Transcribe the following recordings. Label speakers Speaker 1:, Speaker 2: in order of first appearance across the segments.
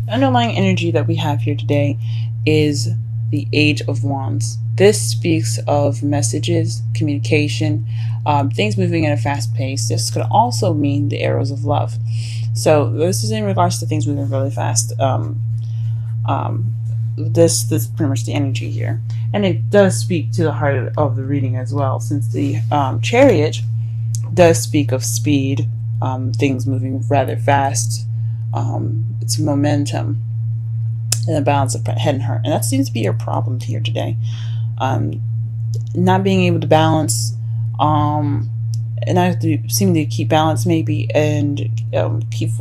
Speaker 1: The underlying energy that we have here today is the Age of Wands. This speaks of messages, communication, things moving at a fast pace. This could also mean the arrows of love. So this is in regards to things moving really fast. This pretty much the energy here, and it does speak to the heart of the reading as well, since the Chariot does speak of speed, things moving rather fast. It's momentum and the balance of head and heart, and that seems to be your problem here today. Not being able to balance, and I have to seem to keep balance maybe, and keep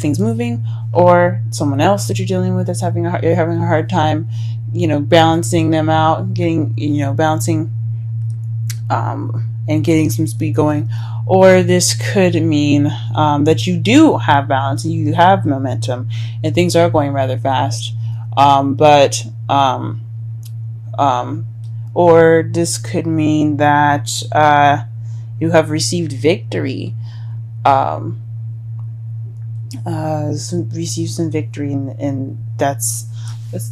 Speaker 1: things moving, or someone else that you're dealing with that's you're having a hard time, balancing them out, getting balancing, and getting some speed going. Or this could mean that you do have balance and you have momentum and things are going rather fast, or this could mean that you have received victory, receive some victory, and that's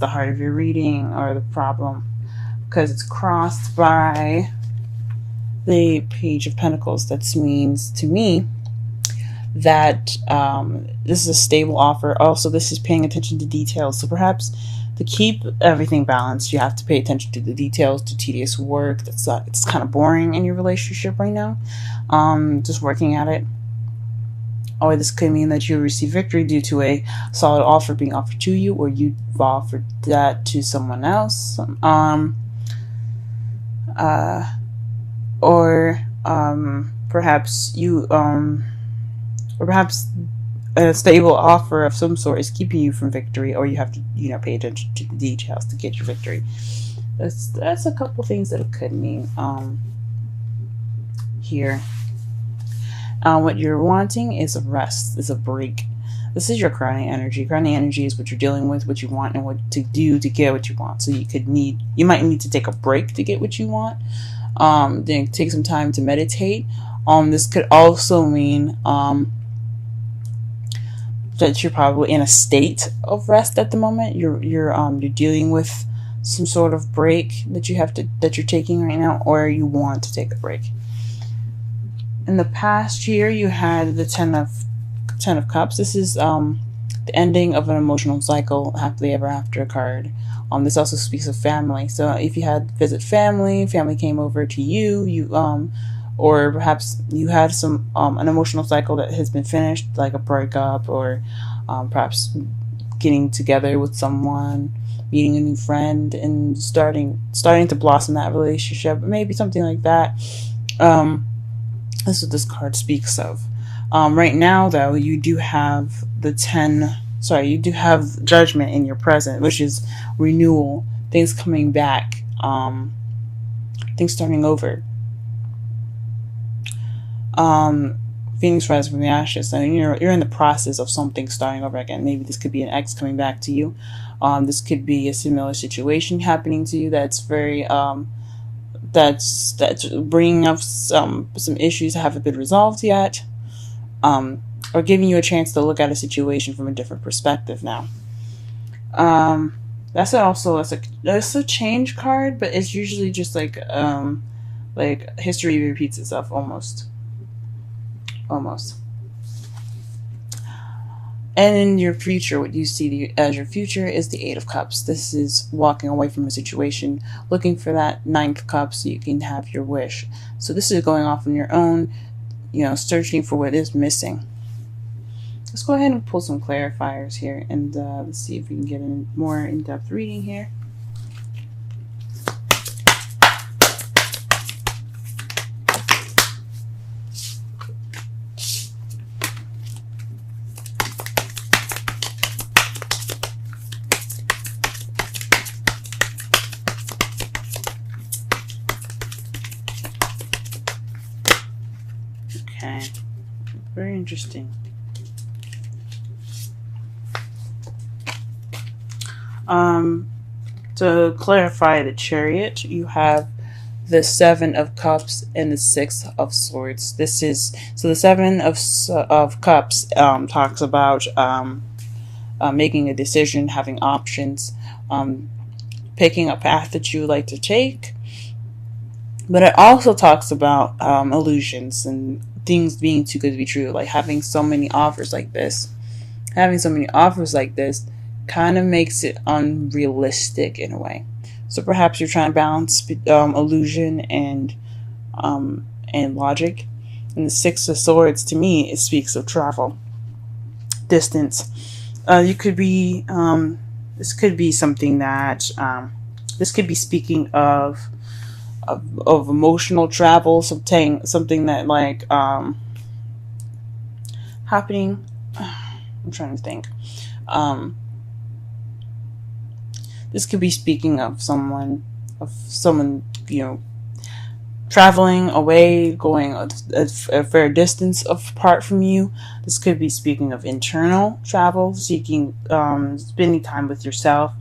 Speaker 1: the heart of your reading, or the problem, because it's crossed by the Page of Pentacles. That means to me that this is a stable offer. Also, this is paying attention to details. So perhaps to keep everything balanced, you have to pay attention to the details, to tedious work. It's kind of boring in your relationship right now. Just working at it. Or this could mean that you receive victory due to a solid offer being offered to you, or you've offered that to someone else. Perhaps a stable offer of some sort is keeping you from victory, or you have to, pay attention to the details to get your victory. That's a couple things that it could mean here. What you're wanting is a rest, is a break. This is your crowning energy. Crowning energy is what you're dealing with, what you want, and what to do to get what you want. So you might need to take a break to get what you want. Then take some time to meditate. This could also mean that you're probably in a state of rest at the moment. You're dealing with some sort of break that you're taking right now, or you want to take a break. In the past year, you had the Ten of Cups. This is the ending of an emotional cycle, happily ever after card. This also speaks of family. So if you had visit family came over to you, or perhaps you had some an emotional cycle that has been finished, like a breakup, or perhaps getting together with someone, meeting a new friend, and starting to blossom that relationship, maybe something like that. This is what this card speaks of. Right now, though, you do have you do have Judgment in your present, which is renewal, things coming back, things starting over. Phoenix rising from the ashes. So you're in the process of something starting over again. Maybe this could be an ex coming back to you. This could be a similar situation happening to you that's very that's bringing up some issues that haven't been resolved yet, or giving you a chance to look at a situation from a different perspective now. That's a change card, but it's usually just like history repeats itself almost. And in your future, what you see as your future is the Eight of Cups. This is walking away from a situation, looking for that Ninth Cup so you can have your wish. So this is going off on your own, searching for what is missing. Let's go ahead and pull some clarifiers here, and let's see if we can get a more in-depth reading here. Okay, very interesting. To clarify the Chariot, you have the Seven of Cups and the Six of Swords. The Seven of Cups talks about making a decision, having options, picking a path that you would like to take. But it also talks about illusions and things being too good to be true, like having so many offers like this. Having so many offers like this kind of makes it unrealistic in a way. So perhaps you're trying to balance illusion and logic. And the Six of Swords, to me, it speaks of travel, distance. You could be this could be something that this could be speaking of emotional travel, something that like happening. I'm trying to think. This could be speaking of someone, traveling away, going a fair distance apart from you. This could be speaking of internal travel, seeking, spending time with yourself.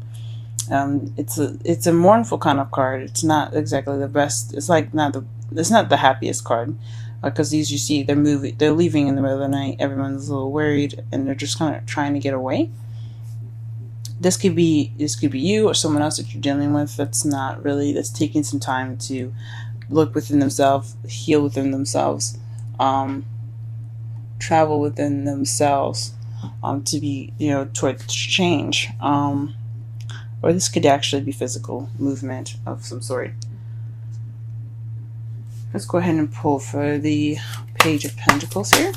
Speaker 1: It's a mournful kind of card. It's not exactly the best. It's not the happiest card, because these, you see, they're leaving in the middle of the night. Everyone's a little worried and they're just kind of trying to get away. This could be you or someone else that you're dealing with that's taking some time to look within themselves, heal within themselves, travel within themselves, to be, towards change. Or this could actually be physical movement of some sort. Let's go ahead and pull for the Page of Pentacles here.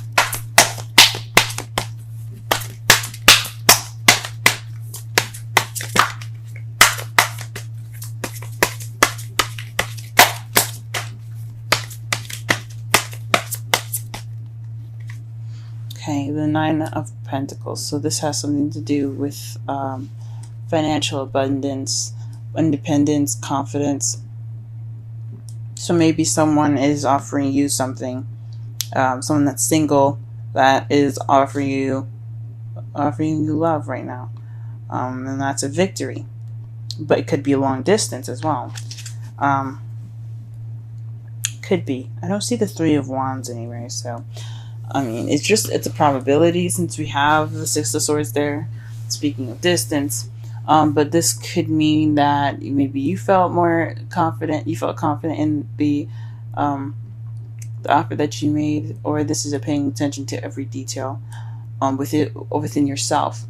Speaker 1: Okay, the Nine of Pentacles. So this has something to do with financial abundance, independence, confidence. So maybe someone is offering you something. Someone that's single that is offering you love right now, and that's a victory. But it could be a long distance as well. Could be. I don't see the Three of Wands anywhere, so I mean, it's a probability since we have the Six of Swords there. Speaking of distance, but this could mean that maybe you felt more confident. You felt confident in the offer that you made, or this is a paying attention to every detail within yourself.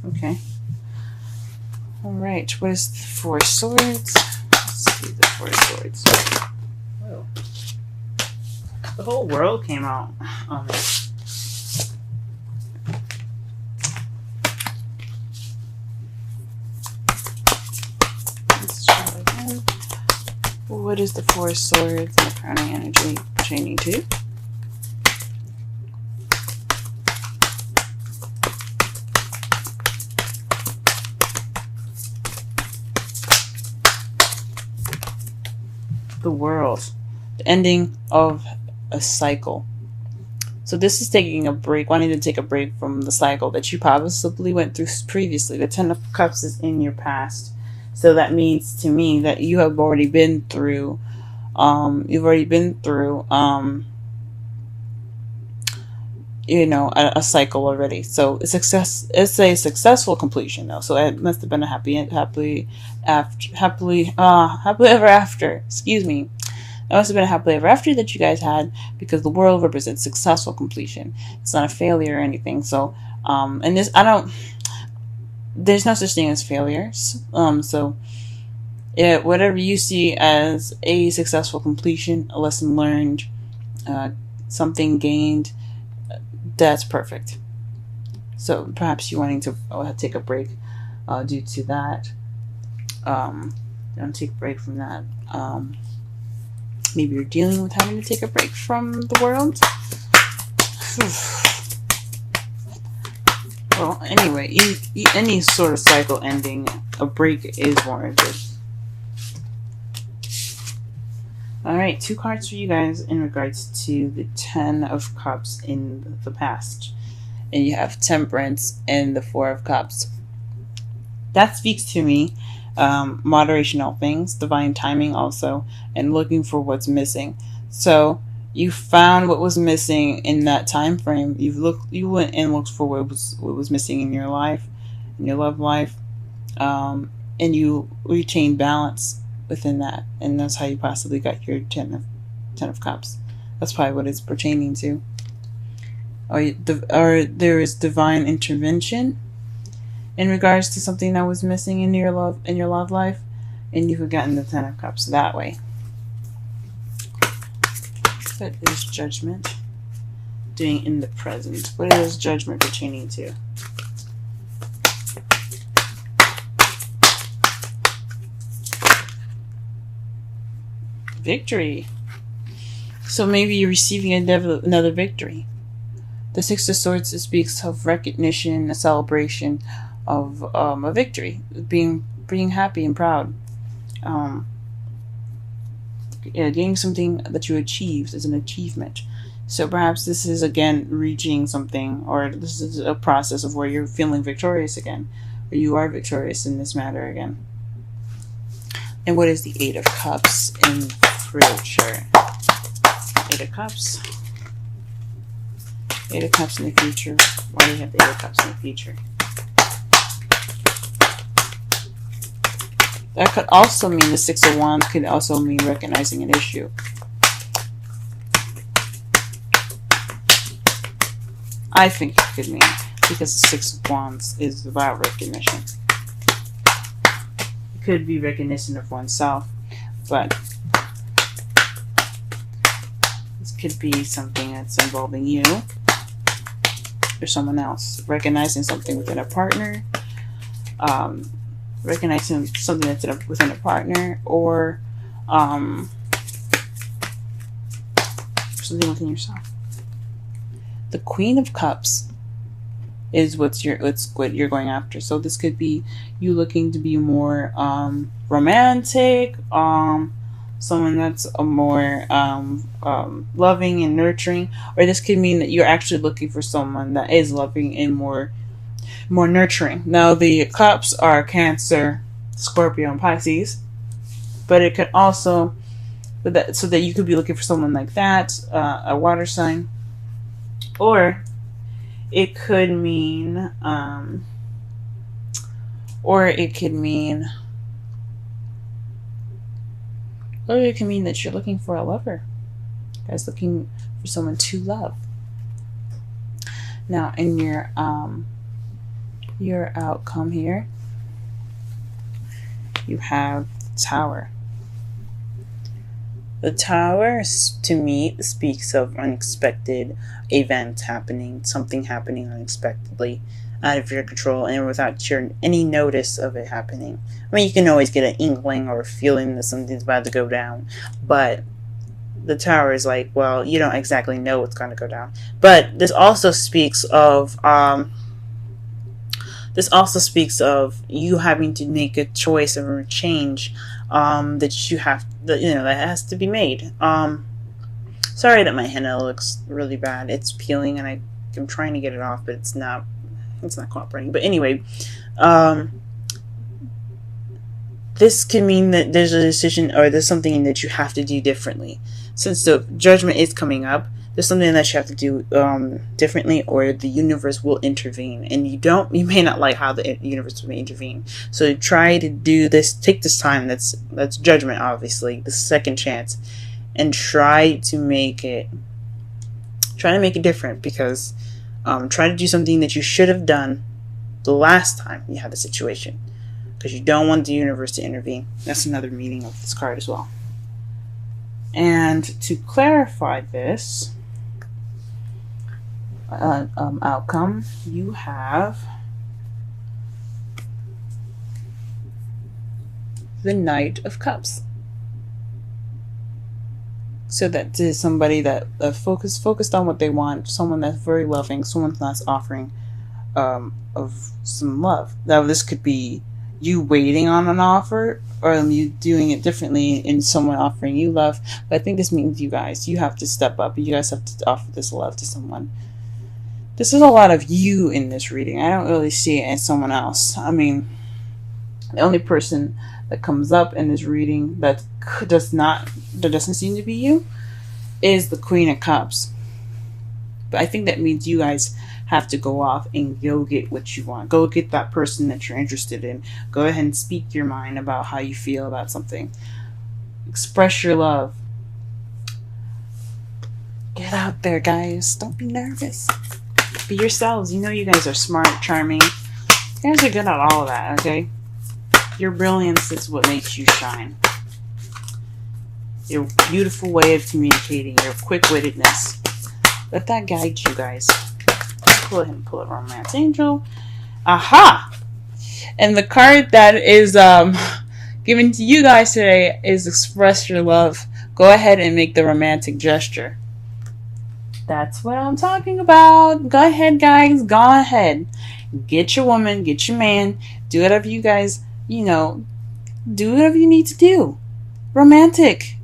Speaker 1: Okay. All right. What is the Four of Swords? Let's see the Four of Swords. Whoa. The whole world came out on this. Let's try again. What is the Four of Swords and the crowning energy pertaining to? The World. The ending of a cycle. So this is taking a break, wanting to take a break from the cycle that you possibly went through previously. The Ten of Cups is in your past. So that means to me that you have already been through a cycle already. So it's a successful completion though. So it must have been a happily ever after. Excuse me. It must have been a happily ever after that you guys had, because the world represents successful completion. It's not a failure or anything. So and this, there's no such thing as failures. So whatever you see as a successful completion, a lesson learned, something gained, that's perfect. So perhaps you're wanting to take a break due to that. Don't take a break from that. Maybe you're dealing with having to take a break from the world. Well, anyway, any sort of cycle ending, a break is warranted. Alright, 2 cards for you guys in regards to the Ten of Cups in the past. And you have Temperance and the Four of Cups. That speaks to me. Moderation, all things, divine timing also, and looking for what's missing. So You found what was missing in that time frame. You went and looked for what was missing in your life, in your love life, and you retained balance within that, and that's how you possibly got your ten of cups. That's probably what it's pertaining to. Or there is divine intervention in regards to something that was missing in your love life, and you've gotten the Ten of Cups that way. What is judgment doing in the present? What is judgment pertaining to? Victory. So maybe you're receiving another victory. The Six of Swords speaks of recognition, a celebration of a victory, being happy and proud. Getting something that you achieved is an achievement. So perhaps this is again reaching something, or this is a process of where you're feeling victorious again, or you are victorious in this matter again. And what is the Eight of Cups in future? Eight of Cups. Eight of Cups in the future. Why do you have the Eight of Cups in the future? That could also mean the Six of Wands could also mean recognizing an issue. I think it could mean, because the Six of Wands is about recognition. It could be recognition of oneself, but this could be something that's involving you or someone else. Recognizing something within a partner, recognizing something that's within a partner, or something within yourself. The Queen of Cups is what you're going after. So this could be you looking to be more romantic, someone that's a more loving and nurturing, or this could mean that you're actually looking for someone that is loving and more nurturing. Now the cups are Cancer, Scorpio, and Pisces, but it could also, so that you could be looking for someone like that, a water sign, or it could mean, that you're looking for a lover. You guys looking for someone to love. Now in your outcome here, you have the Tower. The Tower, to me, speaks of unexpected events happening, something happening unexpectedly, out of your control, and without any notice of it happening. I mean, you can always get an inkling or a feeling that something's about to go down, but the Tower is like, well, you don't exactly know what's going to go down. But this also speaks of you having to make a choice or a change that has to be made. Sorry that my henna looks really bad. It's peeling, and I'm trying to get it off, but it's not cooperating. But anyway, this could mean that there's a decision, or there's something that you have to do differently. Since the Judgment is coming up, there's something that you have to do differently, or the universe will intervene, and you may not like how the universe will intervene. So try to do this. Take this time. That's Judgment, obviously, the second chance, and try to make it different. Because try to do something that you should have done the last time you had the situation, because you don't want the universe to intervene. That's another meaning of this card as well. And to clarify this outcome, you have the Knight of Cups. So that is somebody that focused on what they want, someone that's very loving, someone that's offering of some love. Now this could be you waiting on an offer, or you doing it differently and someone offering you love. But I think this means you have to step up. You guys have to offer this love to someone. This is a lot of you in this reading. I don't really see it as someone else. I mean, the only person that comes up in this reading that doesn't seem to be you is the Queen of Cups. But I think that means you guys have to go off and go get what you want. Go get that person that you're interested in. Go ahead and speak your mind about how you feel about something. Express your love. Get out there, guys. Don't be nervous. Be yourselves. You know you guys are smart, charming. You guys are good at all of that, okay? Your brilliance is what makes you shine. Your beautiful way of communicating, your quick-wittedness. Let that guide you guys. Go ahead and pull a Romance Angel. Aha! And the card that is given to you guys today is Express Your Love. Go ahead and make the romantic gesture. That's what I'm talking about. Go ahead, guys. Go ahead. Get your woman, get your man. Do whatever you guys, do whatever you need to do. Romantic.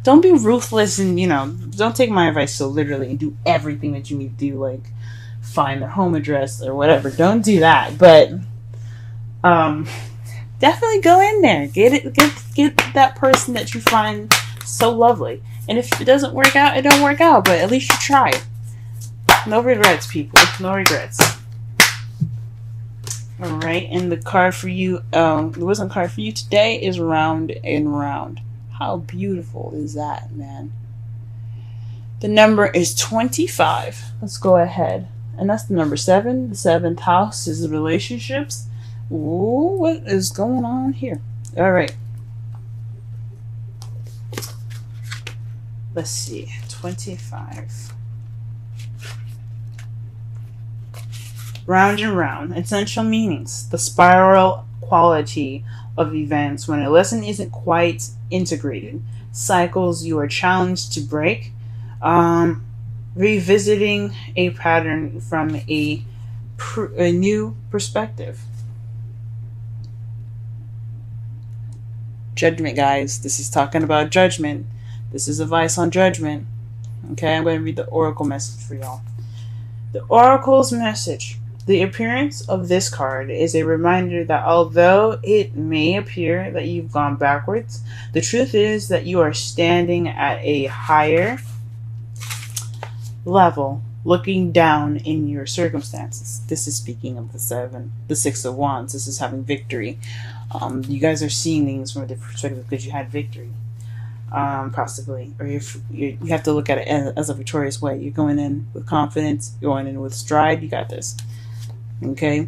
Speaker 1: Don't be ruthless and, don't take my advice so literally and do everything that you need to do, like find their home address or whatever. Don't do that. But definitely go in there. Get that person that you find so lovely. And if it doesn't work out, it don't work out. But at least you tried. No regrets, people. No regrets. Alright, and the card for you, the wisdom card for you today is Round and Round. How beautiful is that, man? The number is 25. Let's go ahead. And that's the number 7. The 7th house is the relationships. Ooh, what is going on here? Alright. Let's see. 25. Round and round. Essential meanings. The spiral quality of events when a lesson isn't quite integrated. Cycles you are challenged to break. Revisiting a pattern from a new perspective. Judgment, guys. This is talking about judgment. This is advice on judgment. Okay, I'm going to read the oracle message for y'all. The oracle's message. The appearance of this card is a reminder that although it may appear that you've gone backwards, the truth is that you are standing at a higher level, looking down in your circumstances. This is speaking of the 6 of Wands. This is having victory. You guys are seeing things from a different perspective because you had victory. Possibly, or you have to look at it as a victorious way. You're going in with confidence, you're going in with stride. You got this. Okay,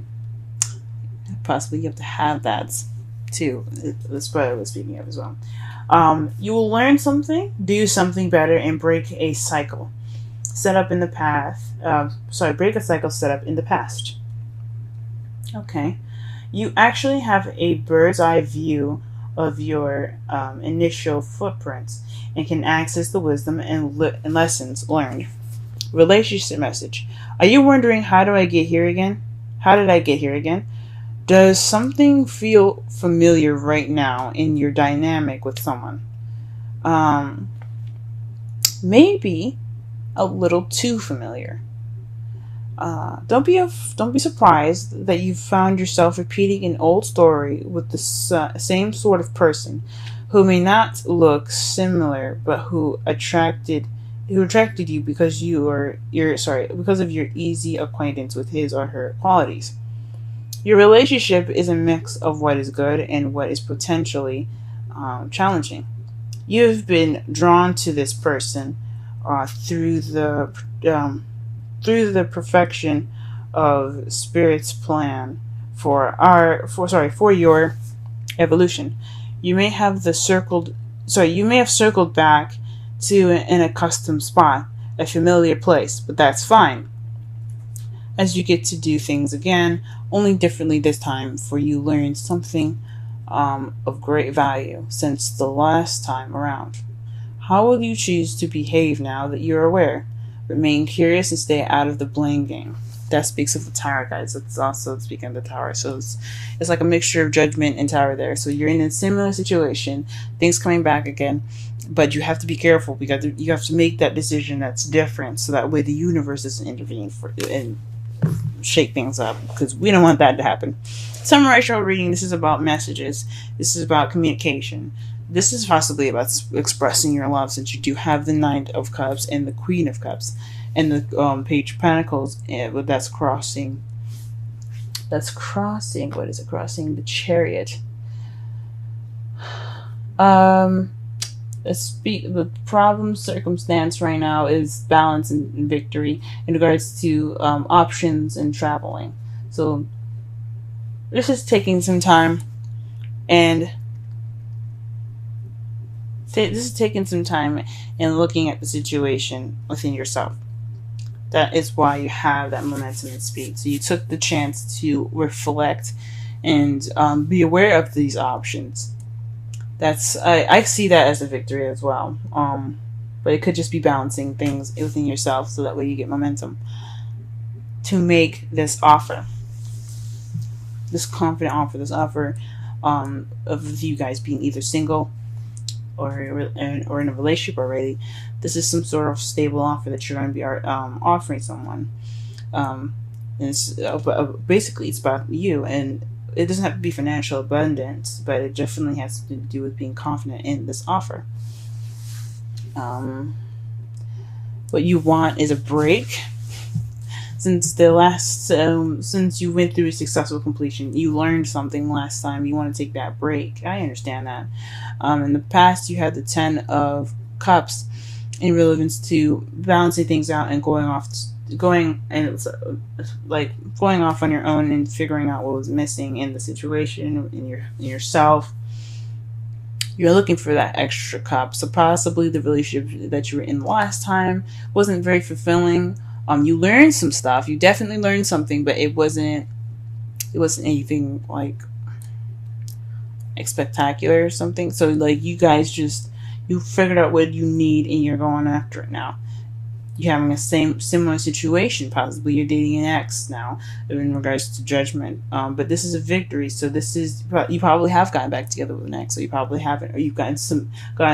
Speaker 1: possibly you have to have that too. That's what I was speaking of as well. You will learn something, do something better, and break a cycle set up in the past. Break a cycle set up in the past. Okay, you actually have a bird's eye view of your initial footprints and can access the wisdom and lessons learned. Relationship message. Are you wondering, how do I get here again? How did I get here again? Does something feel familiar right now in your dynamic with someone? Maybe a little too familiar. Don't be surprised that you found yourself repeating an old story with the same sort of person who may not look similar, but who attracted you because because of your easy acquaintance with his or her qualities. Your relationship is a mix of what is good and what is potentially challenging. You've been drawn to this person through the perfection of Spirit's plan for your evolution. You may have circled back to an accustomed spot, a familiar place, but that's fine, as you get to do things again, only differently this time, for you learned something of great value since the last time around. How will you choose to behave now that you're aware? Remain curious and stay out of the blame game. That speaks of the Tower, guys. It's also speaking of the Tower. So it's like a mixture of Judgment and Tower there. So you're in a similar situation, things coming back again, but you have to be careful because you have to make that decision that's different, so that way the universe doesn't intervene and shake things up, because we don't want that to happen. Summarize your reading. This is about messages. This is about communication. this is possibly about expressing your love, since you do have the Knight of Cups and the Queen of Cups and the Page of Pentacles. But that's crossing. That's crossing. What is it crossing? The Chariot. The problem circumstance right now is balance and victory in regards to options and traveling. So this is taking some time, and looking at the situation within yourself. That is why you have that momentum and speed. So you took the chance to reflect and be aware of these options. I see that as a victory as well. But it could just be balancing things within yourself, so that way you get momentum to make this offer, this confident offer, this offer of you guys being either single or in a relationship already. This is some sort of stable offer that you're going to be offering someone. And basically, it's about you, and it doesn't have to be financial abundance, but it definitely has to do with being confident in this offer. What you want is a break. Since since you went through a successful completion, you learned something last time. You want to take that break. I understand that. In the past, you had the 10 of Cups in relevance to balancing things out and going off on your own and figuring out what was missing in the situation, in yourself. You're looking for that extra cup. So possibly the relationship that you were in last time wasn't very fulfilling. You learned some stuff. You definitely learned something, but it wasn't anything like spectacular or something. So like you guys you figured out what you need and you're going after it now. You're having a similar situation. Possibly you're dating an ex now in regards to judgment. But this is a victory. So you probably have gotten back together with an ex, or you probably haven't, or you've gotten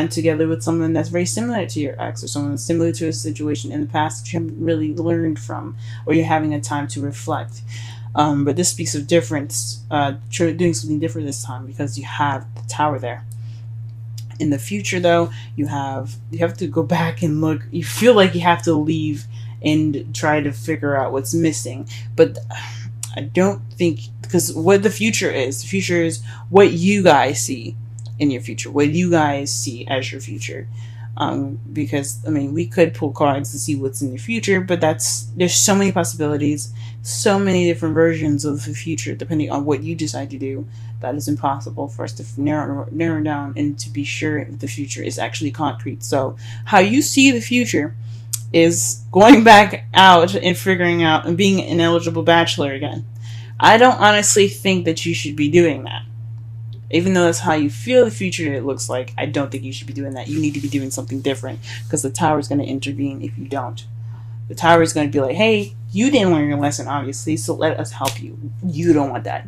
Speaker 1: together with someone that's very similar to your ex, or someone that's similar to a situation in the past that you haven't really learned from, or you're having a time to reflect. But this speaks of difference, doing something different this time, because you have the Tower there. In the future, though, you have to go back and look. You feel like you have to leave and try to figure out what's missing. But I don't think, because what the future is what you guys see in your future, what you guys see as your future. Because, I mean, we could pull cards to see what's in the future, but there's so many possibilities, so many different versions of the future, depending on what you decide to do. That is impossible for us to narrow down and to be sure if the future is actually concrete. So how you see the future is going back out and figuring out and being an eligible bachelor again. I don't honestly think that you should be doing that. Even though that's how you feel the future it looks like, I don't think you should be doing that. You need to be doing something different, because the Tower is going to intervene if you don't. The Tower is going to be like, hey, you didn't learn your lesson, obviously, so let us help you. You don't want that.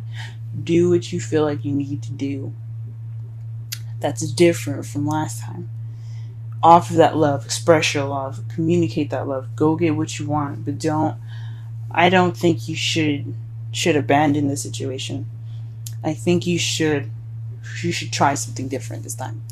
Speaker 1: Do what you feel like you need to do. That's different from last time. Offer that love. Express your love. Communicate that love. Go get what you want, but I don't think you should abandon the situation. I think you should try something different this time.